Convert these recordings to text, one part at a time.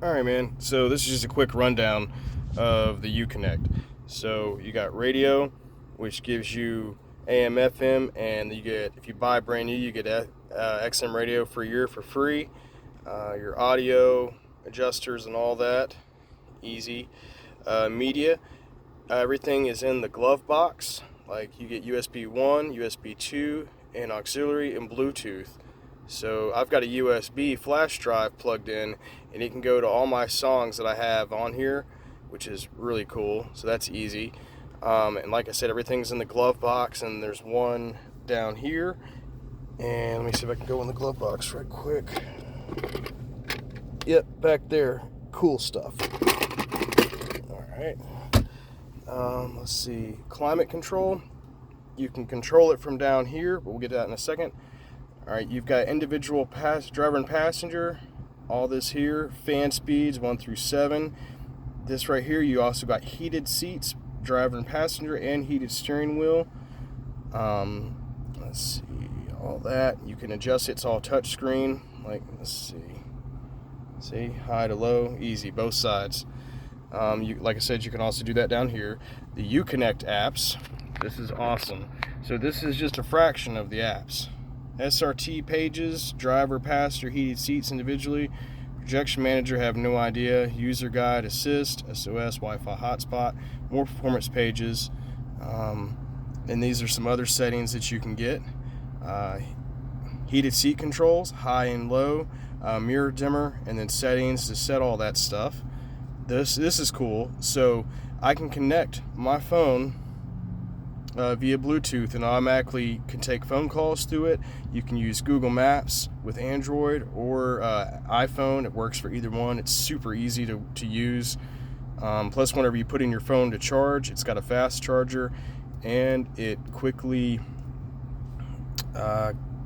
Alright, man, so this is just a quick rundown of the Uconnect. So you got radio, which gives you AM, FM, and you get, if you buy brand new, you get XM radio for a year for free. Your audio adjusters and all that, easy. Media, everything is in the glove box. Like you get USB 1, USB 2, and auxiliary and Bluetooth. So I've got a USB flash drive plugged in, and it can go to all my songs that I have on here, which is really cool. So that's easy. And like I said, everything's in the glove box, and there's one down here. And let me see if I can go in the glove box right quick. Yep, back there. Cool stuff. All right. Let's see. Climate control. You can control it from down here, but we'll get to that in a second. Alright, you've got individual driver and passenger, all this here, fan speeds 1 through 7. This right here, you also got heated seats, driver and passenger, and heated steering wheel. Let's see, all that. You can adjust it, it's all touch screen. Like, let's see. See, high to low, easy, both sides. Like I said, you can also do that down here. The Uconnect apps, this is awesome. So this is just a fraction of the apps. SRT Pages, driver, passenger, heated seats individually. Projection manager, have no idea. User guide, assist, SOS, Wi-Fi hotspot, more performance pages. And these are some other settings that you can get. Heated seat controls, high and low, mirror dimmer, and then settings to set all that stuff. This is cool. So I can connect my phone via Bluetooth and automatically can take phone calls through it. You can use Google Maps with Android or iPhone. It works for either one. It's super easy to use. Plus, whenever you put in your phone to charge, it's got a fast charger, and it quickly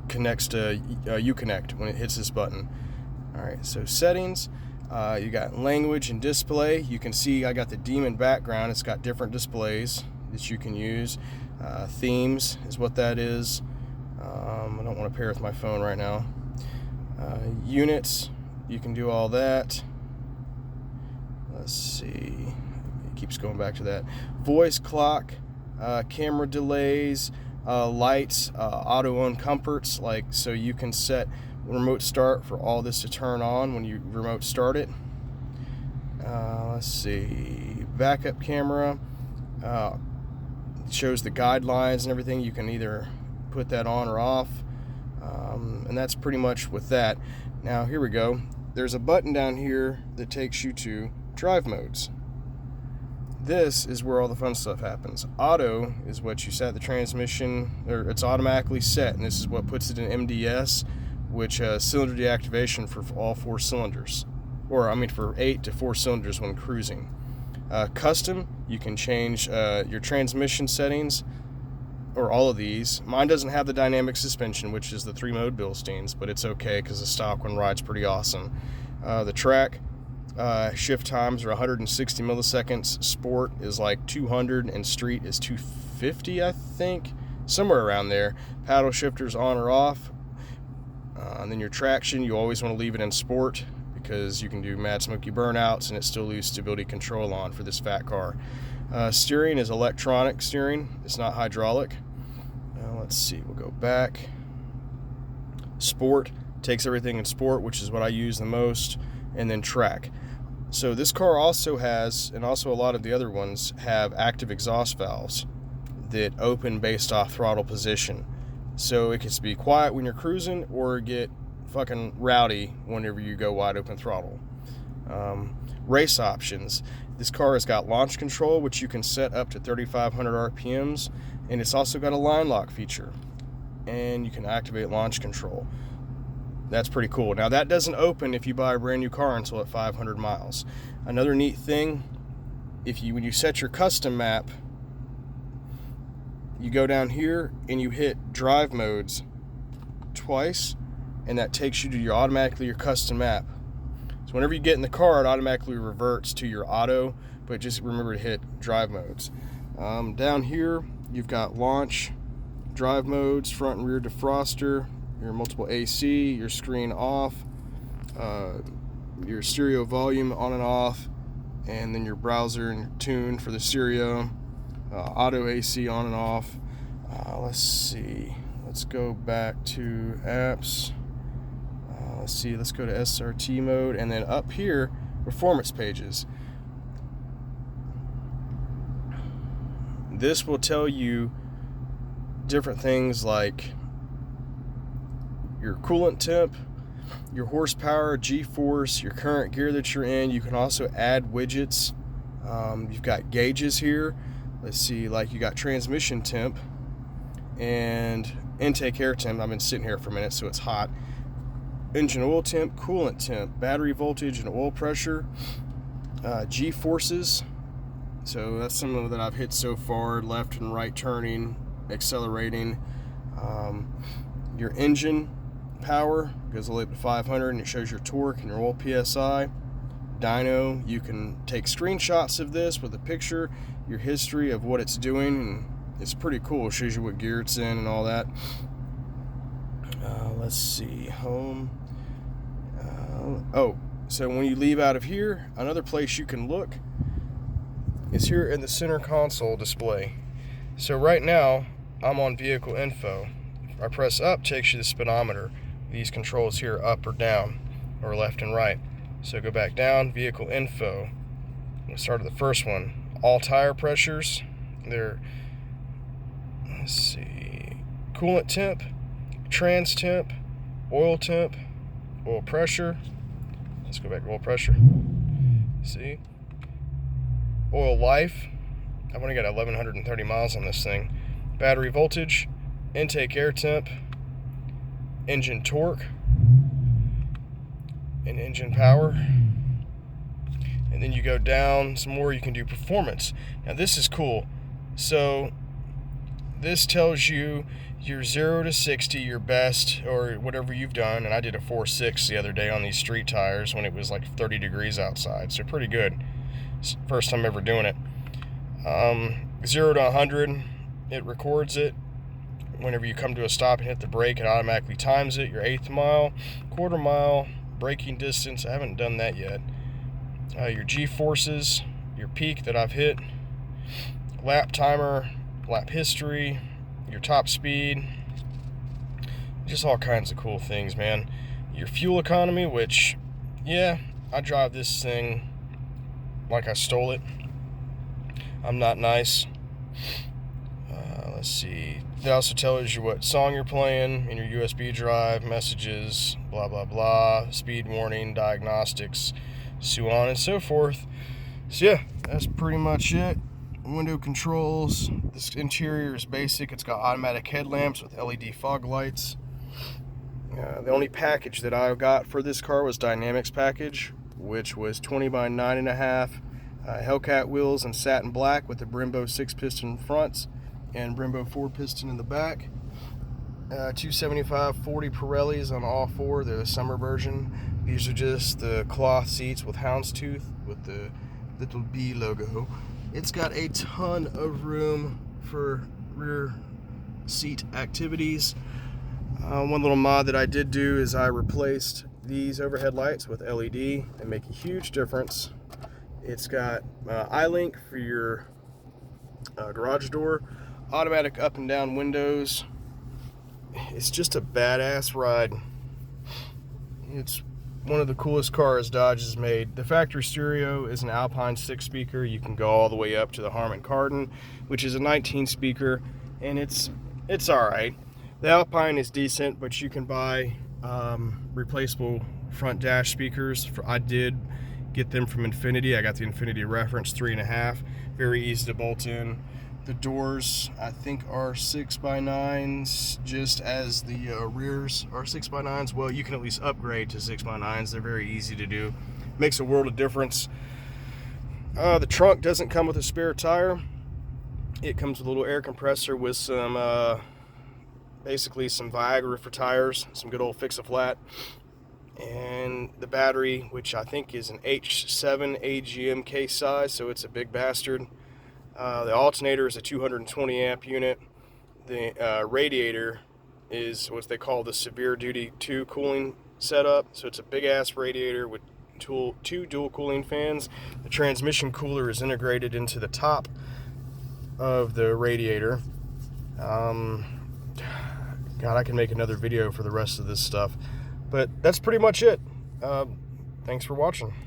connects to Uconnect when it hits this button. All right, so settings. You got language and display. You can see I got the Demon background. It's got different displays that you can use. Themes is what that is. I don't want to pair with my phone right now. Units, you can do all that. Let's see, it keeps going back to that. Voice clock, camera delays, lights, auto on comforts, like so you can set remote start for all this to turn on when you remote start it. Let's see, backup camera. Shows the guidelines and everything. You can either put that on or off, and that's pretty much with that. Now here we go. There's a button down here that takes you to drive modes. This is where all the fun stuff happens. Auto is what you set the transmission, or it's automatically set, and this is what puts it in MDS, which cylinder deactivation for all 4 cylinders, or I mean for 8 to 4 cylinders when cruising. Custom, you can change your transmission settings, or all of these. Mine doesn't have the dynamic suspension, which is the 3-mode Bilsteins, but it's okay because the stock one rides pretty awesome. The track shift times are 160 milliseconds. Sport is like 200, and street is 250, I think, somewhere around there. Paddle shifters on or off. And then your traction, you always want to leave it in sport, because you can do mad smoky burnouts and it still leaves stability control on for this fat car. Steering is electronic steering, it's not hydraulic. Let's see, we'll go back. Sport takes everything in sport, which is what I use the most, and then track. So this car also has, and also a lot of the other ones have, active exhaust valves that open based off throttle position. So it can be quiet when you're cruising or get fucking rowdy whenever you go wide open throttle. Race options. This car has got launch control, which you can set up to 3,500 RPMs, and it's also got a line lock feature, and you can activate launch control. That's pretty cool. Now that doesn't open if you buy a brand new car until at 500 miles. Another neat thing, when you set your custom map, you go down here and you hit drive modes twice, and that takes you to your custom map. So whenever you get in the car, it automatically reverts to your auto, but just remember to hit drive modes. Down here, you've got launch, drive modes, front and rear defroster, your multiple AC, your screen off, your stereo volume on and off, and then your browser and your tune for the stereo, auto AC on and off. Let's see, let's go back to apps. Let's go to SRT mode, and then up here, performance pages. This will tell you different things like your coolant temp, your horsepower, G-force, your current gear that you're in. You can also add widgets. You've got gauges here. Let's see, like you got transmission temp and intake air temp. I've been sitting here for a minute, so it's hot. Engine oil temp, coolant temp, battery voltage and oil pressure, G-forces. So that's some of that I've hit so far, left and right turning, accelerating. Your engine power goes all the way up to 500, and it shows your torque and your oil PSI. Dyno, you can take screenshots of this with a picture, your history of what it's doing, and it's pretty cool. It shows you what gear it's in and all that. Let's see, home. So when you leave out of here, another place you can look is here in the center console display. So right now, I'm on vehicle info. If I press up, takes you to the speedometer. These controls here, up or down, or left and right. So go back down, vehicle info. We'll start at the first one. All tire pressures. Let's see, coolant temp, trans temp, oil temp, oil pressure. Let's go back to oil pressure. See? Oil life. I've only got 1,130 miles on this thing. Battery voltage, intake air temp, engine torque, and engine power. And then you go down some more, you can do performance. Now this is cool. So this tells you your 0 to 60, your best, or whatever you've done. And I did a 4.6 the other day on these street tires when it was like 30 degrees outside. So pretty good. It's the first time ever doing it. 0 to 100, it records it. Whenever you come to a stop and hit the brake, it automatically times it. Your 1/8 mile, 1/4 mile, braking distance. I haven't done that yet. Your G-forces, your peak that I've hit, lap timer, lap history, your top speed, just all kinds of cool things, man. Your fuel economy, which, yeah, I drive this thing like I stole it. I'm not nice. Let's see. It also tells you what song you're playing in your USB drive, messages, blah, blah, blah, speed warning, diagnostics, so on and so forth. So yeah, that's pretty much it. Window controls. This interior is basic. It's got automatic headlamps with LED fog lights. The only package that I got for this car was Dynamics package, which was 20 by 9.5 Hellcat wheels in satin black with the Brembo 6-piston fronts and Brembo 4-piston in the back. 275/40 Pirellis on all four. They're the summer version. These are just the cloth seats with houndstooth with the little B logo. It's got a ton of room for rear seat activities. One little mod that I did do is I replaced these overhead lights with LED. They make a huge difference. It's got iLink for your garage door, automatic up and down windows. It's just a badass ride. It's one of the coolest cars Dodge has made. The factory stereo is an Alpine 6-speaker. You can go all the way up to the Harman Kardon, which is a 19-speaker, and it's all right. The Alpine is decent, but you can buy replaceable front dash speakers. I did get them from Infinity. I got the Infinity Reference 3.5. Very easy to bolt in. The doors, I think, are 6x9s, just as the rears are 6x9s. Well, you can at least upgrade to 6x9s. They're very easy to do. Makes a world of difference. The trunk doesn't come with a spare tire. It comes with a little air compressor with some, basically some Viagra for tires, some good old fix-a-flat. And the battery, which I think is an H7 AGM case size, so it's a big bastard. The alternator is a 220 amp unit. The radiator is what they call the severe duty 2 cooling setup. So it's a big ass radiator with two dual cooling fans. The transmission cooler is integrated into the top of the radiator. God, I can make another video for the rest of this stuff, but that's pretty much it. Thanks for watching.